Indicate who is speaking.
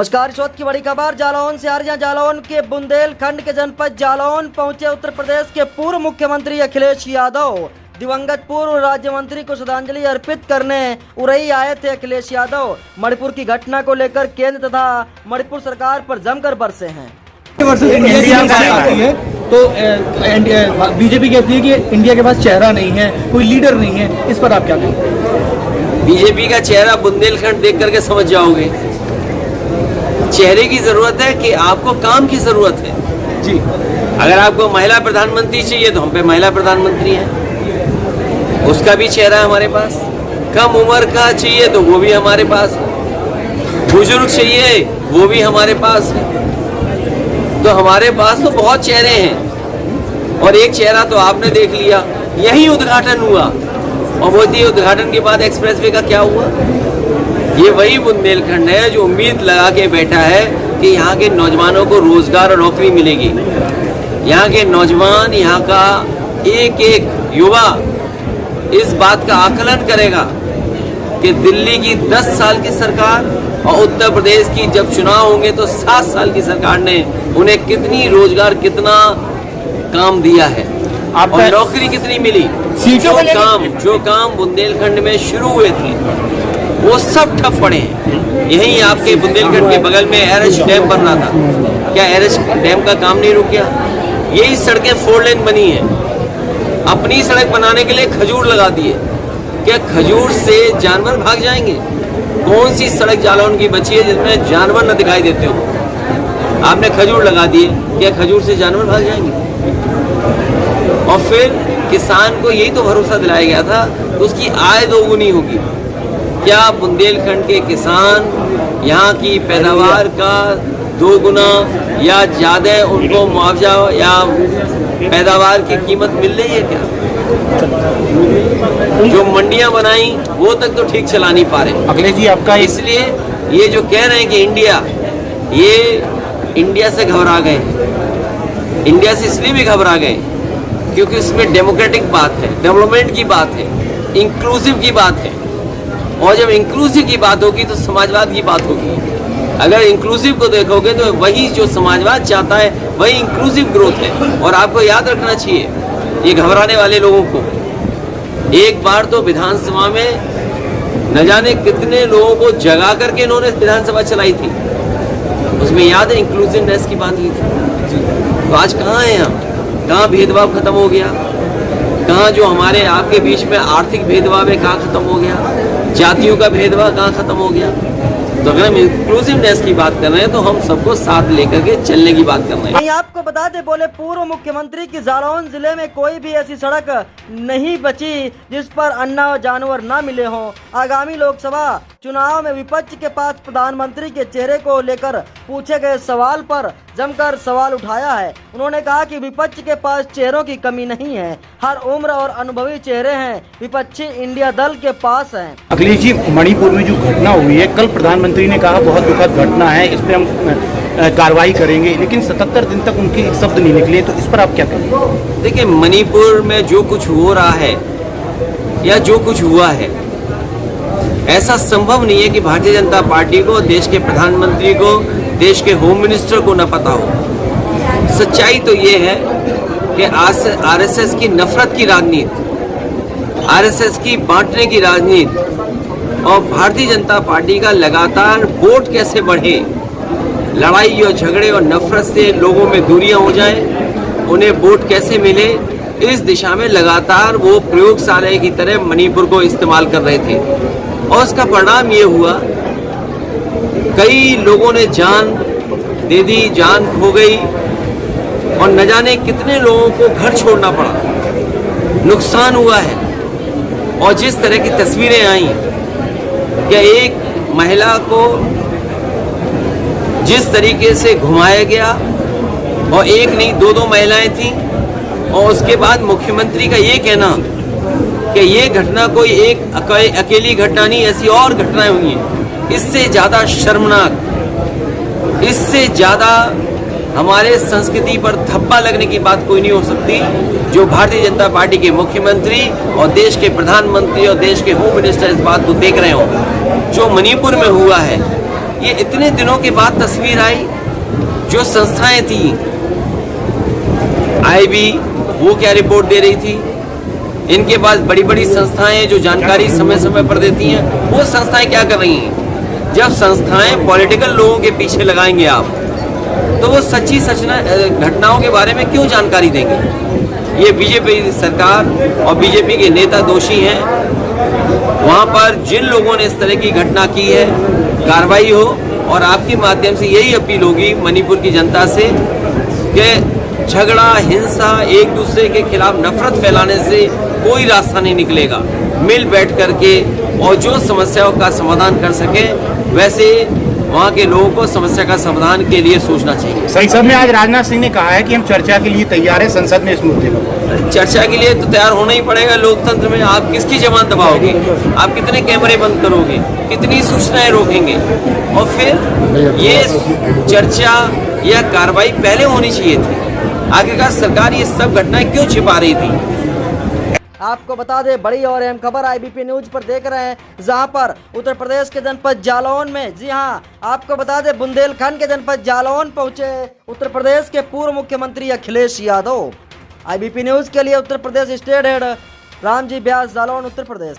Speaker 1: नमस्कार। इस वक्त की बड़ी खबर जालौन से आ रही है। जालौन के बुंदेलखंड के जनपद जालौन पहुंचे उत्तर प्रदेश के पूर्व मुख्यमंत्री अखिलेश यादव। दिवंगत पूर्व राज्य मंत्री को श्रद्धांजलि अर्पित करने उरई आए थे अखिलेश यादव। मणिपुर की घटना को लेकर केंद्र तथा मणिपुर सरकार पर जमकर बरसे हैं।
Speaker 2: तो बीजेपी कहती है कि इंडिया के पास चेहरा नहीं है, कोई लीडर नहीं है, इस पर आप क्या कहेंगे?
Speaker 3: बीजेपी का चेहरा बुंदेलखंड देख करके समझ जाओगे। चेहरे की जरूरत है कि आपको काम की जरूरत है
Speaker 2: जी।
Speaker 3: अगर आपको महिला प्रधानमंत्री चाहिए तो हम पे महिला प्रधानमंत्री है, उसका भी चेहरा है हमारे पास। कम उम्र का चाहिए तो वो भी हमारे पास है। बुजुर्ग चाहिए वो भी हमारे पास है। तो हमारे पास तो बहुत चेहरे हैं और एक चेहरा तो आपने देख लिया, यही उद्घाटन हुआ। और वो उद्घाटन के बाद एक्सप्रेसवे का क्या हुआ? ये वही बुंदेलखंड है जो उम्मीद लगा के बैठा है कि यहाँ के नौजवानों को रोजगार और नौकरी मिलेगी। यहाँ के नौजवान, यहाँ का एक एक युवा इस बात का आकलन करेगा कि दिल्ली की 10 साल की सरकार और उत्तर प्रदेश की जब चुनाव होंगे तो 7 साल की सरकार ने उन्हें कितनी रोजगार, कितना काम दिया है और नौकरी कितनी मिली। जो काम बुंदेलखंड में शुरू हुए थे वो सब ठप पड़े हैं। यहीं आपके बुंदेलखंड के बगल में एरच डैम बन रहा था, क्या एरच डैम का काम नहीं रुक गया? यही सड़कें 4 लेन बनी हैं। अपनी सड़क बनाने के लिए खजूर लगा दिए, क्या खजूर से जानवर भाग जाएंगे? कौन सी सड़क जालौन की बची है जिसमें जानवर न दिखाई देते हो? आपने खजूर लगा दिए, क्या खजूर से जानवर भाग जाएंगे? और फिर किसान को यही तो भरोसा दिलाया गया था तो उसकी आय दोगुनी होगी। क्या बुंदेलखंड के किसान यहाँ की पैदावार का 2 गुना या ज़्यादा उनको मुआवजा या पैदावार की कीमत मिल रही है क्या? जो मंडियाँ बनाई वो तक तो ठीक चला नहीं पा रहे
Speaker 2: अखिलेश जी आपका।
Speaker 3: इसलिए ये जो कह रहे हैं कि इंडिया से घबरा गए, इंडिया से इसलिए भी घबरा गए क्योंकि उसमें डेमोक्रेटिक बात है, डेवलपमेंट की बात है, इंक्लूसिव की बात है। और जब इंक्लूसिव की बात होगी तो समाजवाद की बात होगी। अगर इंक्लूसिव को देखोगे तो वही जो समाजवाद चाहता है वही इंक्लूसिव ग्रोथ है। और आपको याद रखना चाहिए ये घबराने वाले लोगों को, एक बार तो विधानसभा में न जाने कितने लोगों को जगा करके इन्होंने विधानसभा चलाई थी, उसमें याद है इंक्लूसिवनेस की बात हुई थी। तो आज कहाँ हैं हम? कहाँ भेदभाव खत्म हो गया? कहाँ जो हमारे आपके बीच में आर्थिक भेदभाव है कहाँ खत्म हो गया? जातियों का भेदभाव कहाँ खत्म हो गया? तो अगर हम इंक्लूसिवनेस की बात कर रहे हैं तो हम सबको साथ लेकर के चलने की बात कर रहे हैं।
Speaker 1: आपको बता दे, बोले पूर्व मुख्यमंत्री की जालौन जिले में कोई भी ऐसी सड़क नहीं बची जिस पर अन्ना और जानवर ना मिले हों। आगामी लोकसभा चुनाव में विपक्ष के पास प्रधानमंत्री के चेहरे को लेकर पूछे गए सवाल पर जमकर सवाल उठाया है। उन्होंने कहा कि विपक्ष के पास चेहरों की कमी नहीं है, हर उम्र और अनुभवी चेहरे हैं विपक्षी इंडिया दल के पास हैं।
Speaker 2: अखिलेश जी, मणिपुर में जो घटना हुई है, कल प्रधानमंत्री ने कहा बहुत दुखद घटना है, इस पर हम कार्रवाई करेंगे, लेकिन 77 दिन तक उनके एक शब्द नहीं निकले। तो इस पर आप क्या कहेंगे?
Speaker 3: देखिए, मणिपुर में जो कुछ हो रहा है या जो कुछ हुआ है, ऐसा संभव नहीं है कि भारतीय जनता पार्टी को, देश के प्रधानमंत्री को, देश के होम मिनिस्टर को न पता हो। सच्चाई तो ये है कि आरएसएस की नफरत की राजनीति, आरएसएस की बांटने की राजनीति और भारतीय जनता पार्टी का लगातार वोट कैसे बढ़े, लड़ाई और झगड़े और नफरत से लोगों में दूरियां हो जाएं, उन्हें वोट कैसे मिले, इस दिशा में लगातार वो प्रयोगशाला की तरह मणिपुर को इस्तेमाल कर रहे थे। और उसका परिणाम ये हुआ, कई लोगों ने जान दे दी, जान खो गई और न जाने कितने लोगों को घर छोड़ना पड़ा, नुकसान हुआ है। और जिस तरह की तस्वीरें आई, क्या एक महिला को जिस तरीके से घुमाया गया, और एक नहीं 2-2 महिलाएं थीं, और उसके बाद मुख्यमंत्री का ये कहना कि ये घटना कोई एक अकेली घटना नहीं, ऐसी और घटनाएं हुई हैं। इससे ज़्यादा शर्मनाक, इससे ज़्यादा हमारे संस्कृति पर धब्बा लगने की बात कोई नहीं हो सकती जो भारतीय जनता पार्टी के मुख्यमंत्री और देश के प्रधानमंत्री और देश के होम मिनिस्टर इस बात को देख रहे हो। जो मणिपुर में हुआ है ये इतने दिनों के बाद तस्वीर आई। जो संस्थाएं थी, आईबी वो क्या रिपोर्ट दे रही थी, इनके पास बड़ी बड़ी संस्थाएं जो जानकारी समय समय पर देती हैं, वो संस्थाएं क्या कर रही हैं। जब संस्थाएं पॉलिटिकल लोगों के पीछे लगाएंगे आप, तो वो सच्ची घटनाओं के बारे में क्यों जानकारी देंगे। ये बीजेपी सरकार और बीजेपी के नेता दोषी हैं। वहाँ पर जिन लोगों ने इस तरह की घटना की है, कार्रवाई हो। और आपके माध्यम से यही अपील होगी मणिपुर की जनता से कि झगड़ा, हिंसा, एक दूसरे के खिलाफ नफरत फैलाने से कोई रास्ता नहीं निकलेगा। मिल बैठ करके और जो समस्याओं का समाधान कर सके, वैसे वहाँ के लोगों को समस्या का समाधान के लिए सोचना चाहिए।
Speaker 2: संसद में आज राजनाथ सिंह ने कहा है कि हम चर्चा के लिए तैयार हैं संसद में इस मुद्दे पर।
Speaker 3: चर्चा के लिए तो तैयार होना ही पड़ेगा। लोकतंत्र में आप किसकी जबान दबाओगे, आप कितने कैमरे बंद करोगे, कितनी सूचनाएं रोकेंगे। और फिर ये चर्चा या कार्रवाई पहले होनी चाहिए थी। आखिरकार सरकार ये सब घटनाएं क्यों छिपा रही थी।
Speaker 1: आपको बता दें, बड़ी और अहम खबर आईबीपी न्यूज पर देख रहे हैं, जहां पर उत्तर प्रदेश के जनपद जालौन में, जी हां, आपको बता दें बुंदेलखंड के जनपद जालौन पहुंचे उत्तर प्रदेश के पूर्व मुख्यमंत्री अखिलेश यादव। आईबीपी न्यूज के लिए उत्तर प्रदेश स्टेट हेड रामजी व्यास, जालौन, उत्तर प्रदेश।